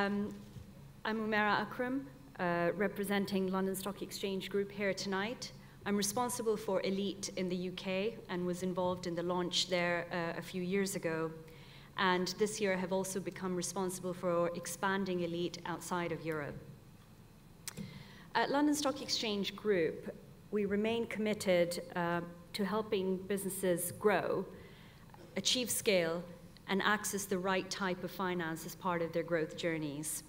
I'm Umerah AKRAM, representing London Stock Exchange Group here tonight. I'm responsible for ELITE in the UK and was involved in the launch there a few years ago. And this year I have also become responsible for expanding ELITE outside of Europe. At London Stock Exchange Group, we remain committed to helping businesses grow, achieve scale, and access the right type of finance as part of their growth journeys.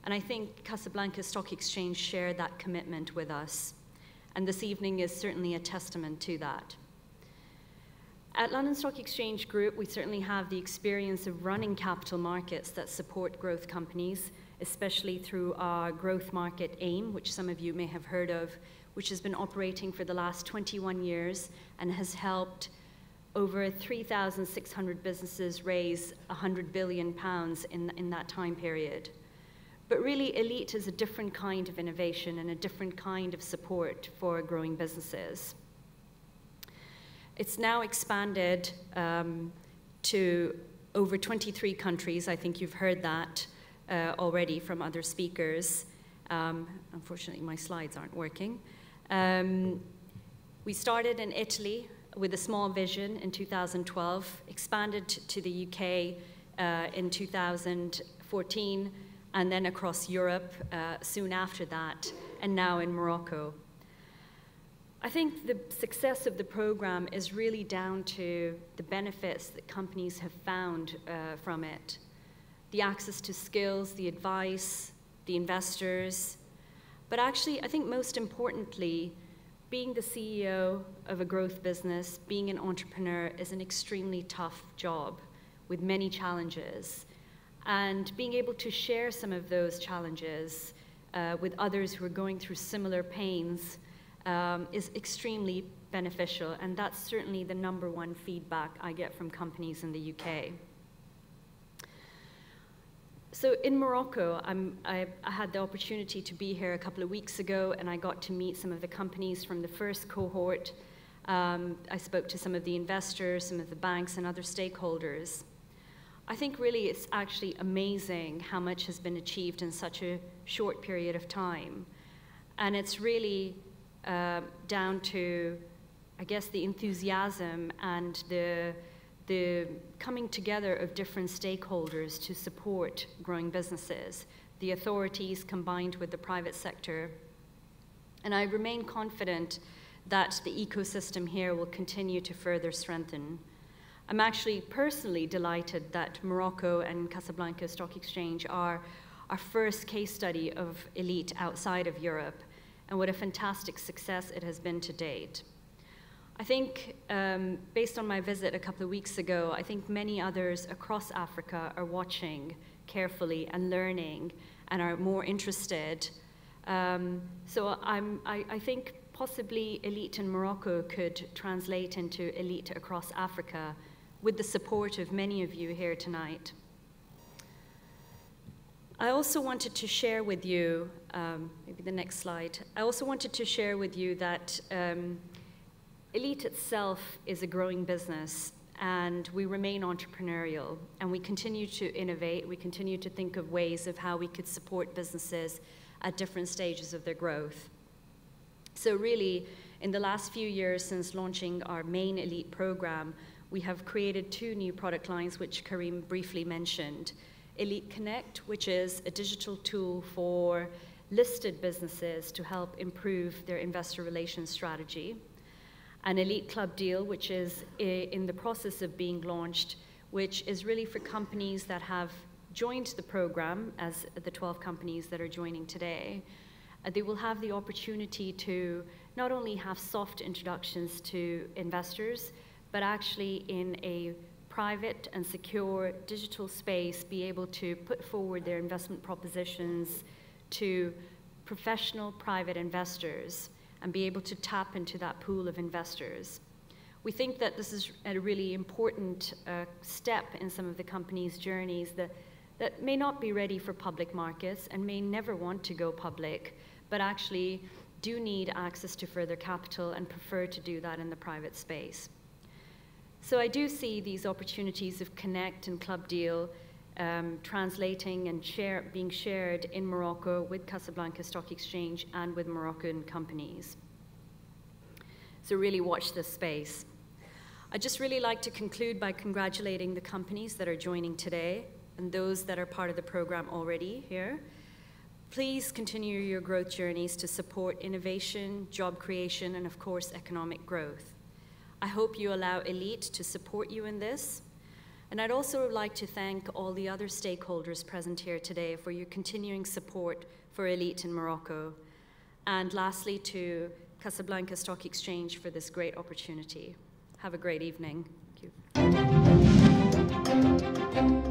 And I think Casablanca Stock Exchange shared that commitment with us. And this evening is certainly a testament to that. At London Stock Exchange Group, we certainly have the experience of running capital markets that support growth companies, especially through our growth market AIM, which some of you may have heard of, which has been operating for the last 21 years and has helped over 3,600 businesses raise £100 billion in that time period. But really, ELITE is a different kind of innovation and a different kind of support for growing businesses. It's now expanded to over 23 countries. I think you've heard that already from other speakers. Unfortunately, my slides aren't working. We started in Italy with a small vision in 2012, expanded to the UK in 2014, and then across Europe soon after that, and now in Morocco. I think the success of the program is really down to the benefits that companies have found from it. The access to skills, the advice, the investors, but actually, I think most importantly, being the CEO of a growth business, being an entrepreneur is an extremely tough job with many challenges. And being able to share some of those challenges with others who are going through similar pains is extremely beneficial. And that's certainly the #1 feedback I get from companies in the UK. So in Morocco, I had the opportunity to be here a couple of weeks ago, and I got to meet some of the companies from the first cohort. I spoke to some of the investors, some of the banks, and other stakeholders. I think really it's actually amazing how much has been achieved in such a short period of time. And it's really down to, I guess, the enthusiasm and the coming together of different stakeholders to support growing businesses, the authorities combined with the private sector. And I remain confident that the ecosystem here will continue to further strengthen. I'm actually personally delighted that Morocco and Casablanca Stock Exchange are our first case study of ELITE outside of Europe, and what a fantastic success it has been to date. I think, based on my visit a couple of weeks ago, I think many others across Africa are watching carefully and learning and are more interested. So I think possibly ELITE in Morocco could translate into ELITE across Africa with the support of many of you here tonight. I also wanted to share with you, maybe the next slide, I also wanted to share with you that ELITE itself is a growing business, and we remain entrepreneurial, and we continue to innovate. We continue to think of ways of how we could support businesses at different stages of their growth. So really, in the last few years since launching our main ELITE program, we have created 2 new product lines, which Karim briefly mentioned. ELITE Connect, which is a digital tool for listed businesses to help improve their investor relations strategy. An ELITE Club Deal, which is in the process of being launched, which is really for companies that have joined the program, as the 12 companies that are joining today. They will have the opportunity to not only have soft introductions to investors, but actually in a private and secure digital space be able to put forward their investment propositions to professional private investors and be able to tap into that pool of investors. We think that this is a really important step in some of the companies' journeys that may not be ready for public markets and may never want to go public, but actually do need access to further capital and prefer to do that in the private space. So I do see these opportunities of Connect and Club Deal translating and being shared in Morocco with Casablanca Stock Exchange and with Moroccan companies. So really watch this space. I'd just really like to conclude by congratulating the companies that are joining today and those that are part of the program already here. Please continue your growth journeys to support innovation, job creation, and of course, economic growth. I hope you allow ELITE to support you in this. And I'd also like to thank all the other stakeholders present here today for your continuing support for ELITE in Morocco. And lastly, to Casablanca Stock Exchange for this great opportunity. Have a great evening. Thank you.